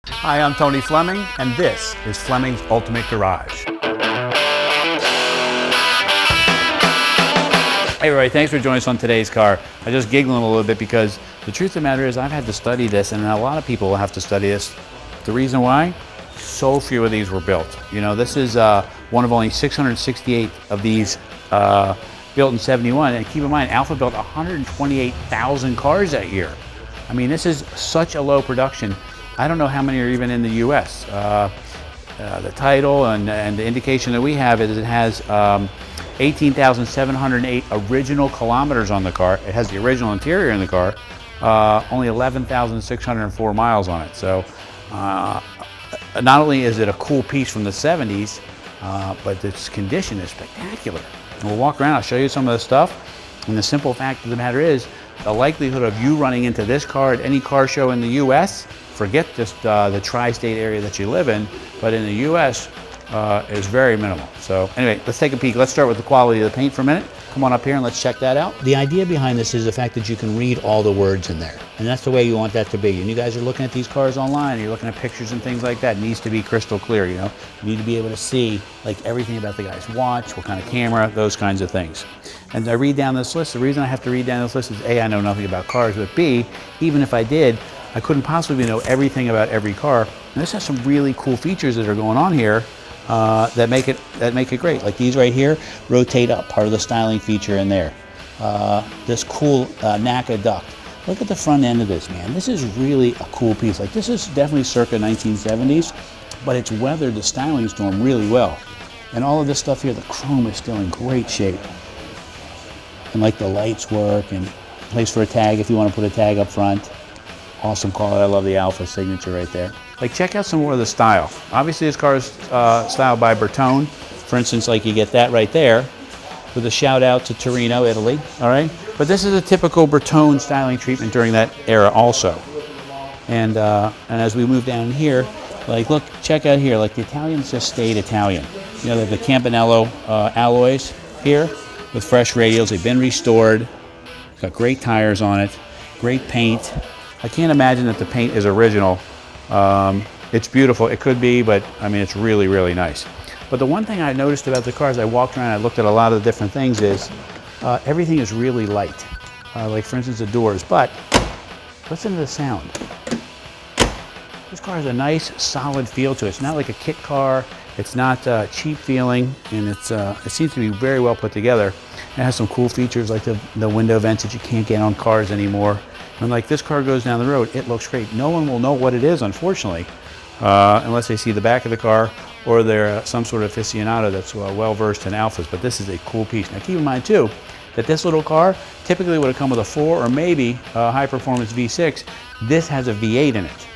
Hi, I'm Tony Fleming, and this is Fleming's Ultimate Garage. Hey everybody, thanks for joining us on today's car. I'm just giggling a little bit because the truth of the matter is I've had to study this, and a lot of people will have to study this. The reason why? So few of these were built. You know, this is one of only 668 of these built in 71, and keep in mind, Alfa built 128,000 cars that year. I mean, this is such a low production. I don't know how many are even in the US. The title and the indication that we have is it has 18,708 original kilometers on the car. It has the original interior in the car, only 11,604 miles on it. So not only is it a cool piece from the 70s, but its condition is spectacular. And we'll walk around, I'll show you some of the stuff. And the simple fact of the matter is, the likelihood of you running into this car at any car show in the US, forget just the tri-state area that you live in, but in the US is very minimal. So anyway, let's take a peek. Let's start with the quality of the paint for a minute. Come on up here and let's check that out. The idea behind this is the fact that you can read all the words in there. And that's the way you want that to be. And you guys are looking at these cars online, you're looking at pictures and things like that. It needs to be crystal clear, you know. You need to be able to see like everything about the guy's watch, what kind of camera, those kinds of things. And I read down this list. The reason I have to read down this list is A, I know nothing about cars, but B, even if I did, I couldn't possibly know everything about every car. And this has some really cool features that are going on here that make it great. Like these right here, rotate up, part of the styling feature in there. This cool NACA duct. Look at the front end of this, man. This is really a cool piece. Like this is definitely circa 1970s, but it's weathered the styling storm really well. And all of this stuff here, the chrome is still in great shape. And like the lights work, and place for a tag if you want to put a tag up front. Awesome car. I love the Alfa signature right there. Like check out some more of the style. Obviously this car is styled by Bertone. For instance, like you get that right there with a shout out to Torino, Italy. All right. But this is a typical Bertone styling treatment during that era also. And as we move down here, like look, check out here, like the Italians just stayed Italian. You know, they have the Campagnolo alloys here with fresh radials. They've been restored. Got great tires on it, great paint. I can't imagine that the paint is original. It's beautiful, it could be, but I mean, it's really, really nice. But the one thing I noticed about the car as I walked around, I looked at a lot of the different things is, everything is really light. Like for instance, the doors, but listen to the sound. This car has a nice, solid feel to it. It's not like a kit car, it's not cheap feeling, and it seems to be very well put together. It has some cool features like the window vents that you can't get on cars anymore. And like this car goes down the road, it looks great. No one will know what it is, unfortunately, unless they see the back of the car or they're some sort of aficionado that's well versed in Alfas. But this is a cool piece. Now keep in mind too, that this little car typically would have come with a 4 or maybe a high performance V6. This has a V8 in it.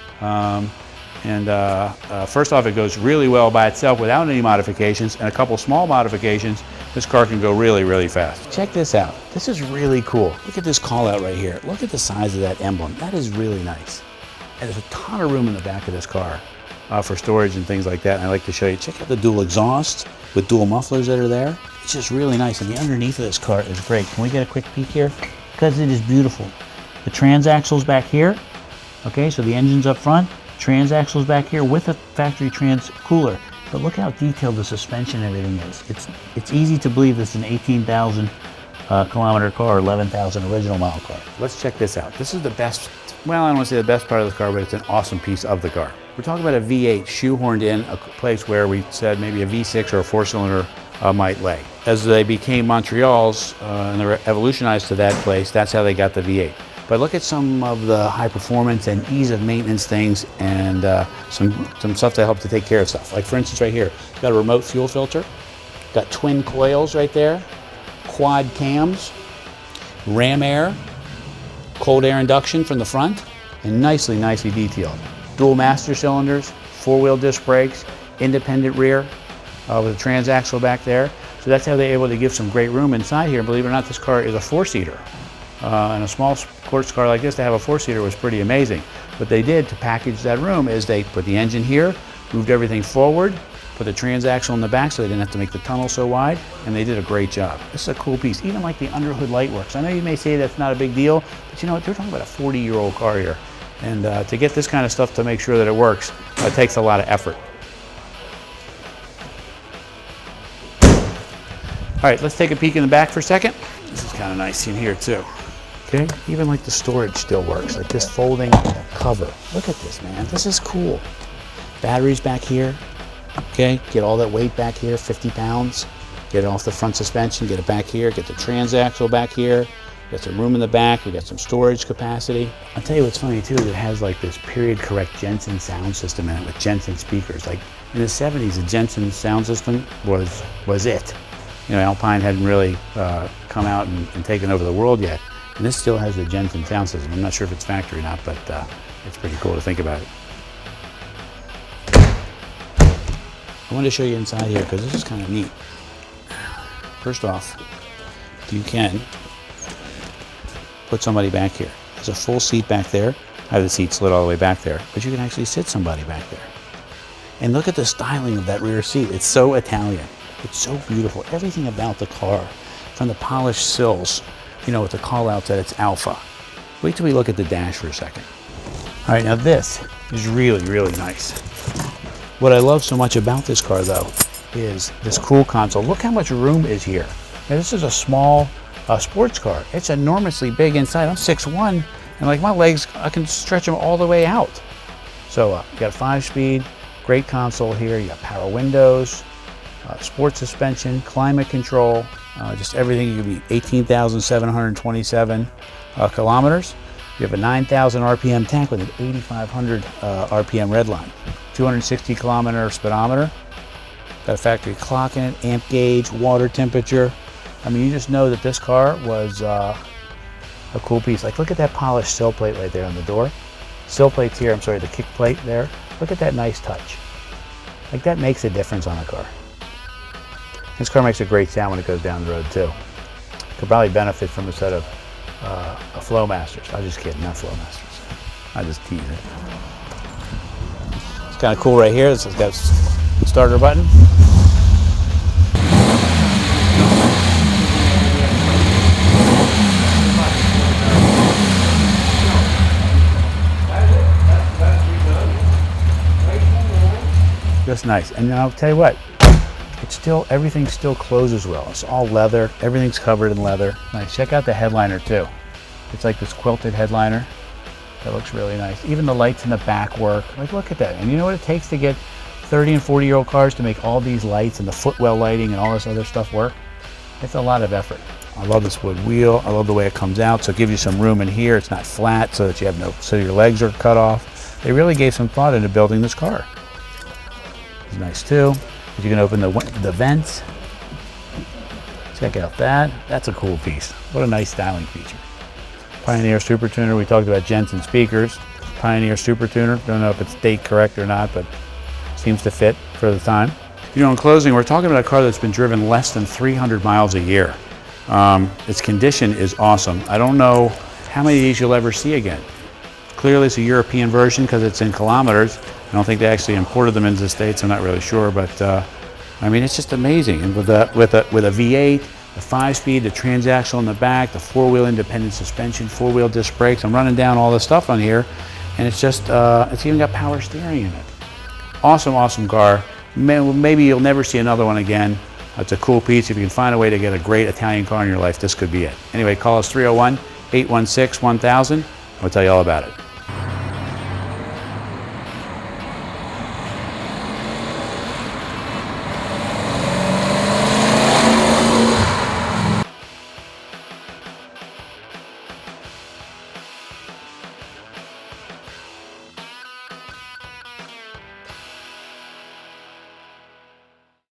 First off, it goes really well by itself without any modifications, and a couple small modifications. This car can go really, really fast. Check this out. This is really cool. Look at this call out right here. Look at the size of that emblem. That is really nice. And there's a ton of room in the back of this car for storage and things like that. And I like to show you. Check out the dual exhaust with dual mufflers that are there. It's just really nice. And the underneath of this car is great. Can we get a quick peek here? Because it is beautiful. The transaxle's back here. Okay, so the engine's up front. Transaxle's back here with a factory trans cooler. But look how detailed the suspension and everything is. It's easy to believe this is an 18,000 kilometer car, 11,000 original mile car. Let's check this out. This is the best, well, I don't want to say the best part of the car, but it's an awesome piece of the car. We're talking about a V8 shoehorned in a place where we said maybe a V6 or a 4-cylinder might lay. As they became Montreals and they were evolutionized to that place, that's how they got the V8. But look at some of the high performance and ease of maintenance things and some stuff that help to take care of stuff. Like for instance right here, got a remote fuel filter, got twin coils right there, quad cams, ram air, cold air induction from the front, and nicely detailed. Dual master cylinders, 4-wheel disc brakes, independent rear with a transaxle back there. So that's how they're able to give some great room inside here. Believe it or not, this car is a 4-seater. And a small sports car like this to have a 4-seater was pretty amazing. What they did to package that room is they put the engine here, moved everything forward, put the transaxle in the back so they didn't have to make the tunnel so wide, and they did a great job. This is a cool piece. Even like the underhood light works. I know you may say that's not a big deal, but you know what, they're talking about a 40-year-old car here. And to get this kind of stuff to make sure that it works, it takes a lot of effort. All right, let's take a peek in the back for a second. This is kind of nice in here too. Okay, even like the storage still works, like this folding cover. Look at this, man, this is cool. Batteries back here, okay? Get all that weight back here, 50 pounds. Get it off the front suspension, get it back here, get the transaxle back here. Got some room in the back, we got some storage capacity. I'll tell you what's funny too, is it has like this period correct Jensen sound system in it with Jensen speakers. Like in the 70s, the Jensen sound system was it. You know, Alpine hadn't really come out and taken over the world yet. And this still has the Jensen sound system. I'm not sure if it's factory or not, but it's pretty cool to think about it. I wanted to show you inside here because this is kind of neat. First off, you can put somebody back here. There's a full seat back there. I have the seat slid all the way back there, but you can actually sit somebody back there. And look at the styling of that rear seat. It's so Italian. It's so beautiful. Everything about the car, from the polished sills, you know, with the call outs that it's Alfa. Wait till we look at the dash for a second. All right, now this is really, really nice. What I love so much about this car though, is this cool console. Look how much room is here. Now this is a small sports car. It's enormously big inside. I'm 6'1", and like my legs, I can stretch them all the way out. So you got a 5-speed, great console here. You got power windows, sport suspension, climate control, just everything. You can be 18,727 kilometers. You have a 9,000 RPM tank with an 8,500 RPM redline. 260 kilometer speedometer. Got a factory clock in it, amp gauge, water temperature. I mean, you just know that this car was a cool piece. Like, look at that polished sill plate right there on the door. Sill plate's here, I'm sorry, the kick plate there. Look at that nice touch. Like, that makes a difference on a car. This car makes a great sound when it goes down the road too. Could probably benefit from a set of Flowmasters. I'm just kidding, not Flowmasters. I just tease it. It's kind of cool right here. This has got a starter button. Just nice. And I'll tell you what, it's still, everything still closes well. It's all leather. Everything's covered in leather. Nice. Check out the headliner too. It's like this quilted headliner. That looks really nice. Even the lights in the back work. Like, look at that. And you know what it takes to get 30 and 40-year-old cars to make all these lights and the footwell lighting and all this other stuff work? It's a lot of effort. I love this wood wheel. I love the way it comes out. So it gives you some room in here. It's not flat so that you have so your legs are cut off. They really gave some thought into building this car. It's nice too. You can open the vents. Check out that. That's a cool piece. What a nice styling feature. Pioneer Super Tuner. We talked about Jensen speakers. Pioneer Super Tuner. Don't know if it's date correct or not, but seems to fit for the time. You know, in closing, we're talking about a car that's been driven less than 300 miles a year. Its condition is awesome. I don't know how many of these you'll ever see again. Clearly it's a European version because it's in kilometers. I don't think they actually imported them into the States. I'm not really sure, but I mean, it's just amazing. And with a V8, the 5-speed, the transaxle in the back, the 4-wheel independent suspension, 4-wheel disc brakes. I'm running down all this stuff on here, and it's just it's even got power steering in it. Awesome, awesome car. Maybe you'll never see another one again. It's a cool piece. If you can find a way to get a great Italian car in your life, this could be it. Anyway, call us 301-816-1000. We'll tell you all about it.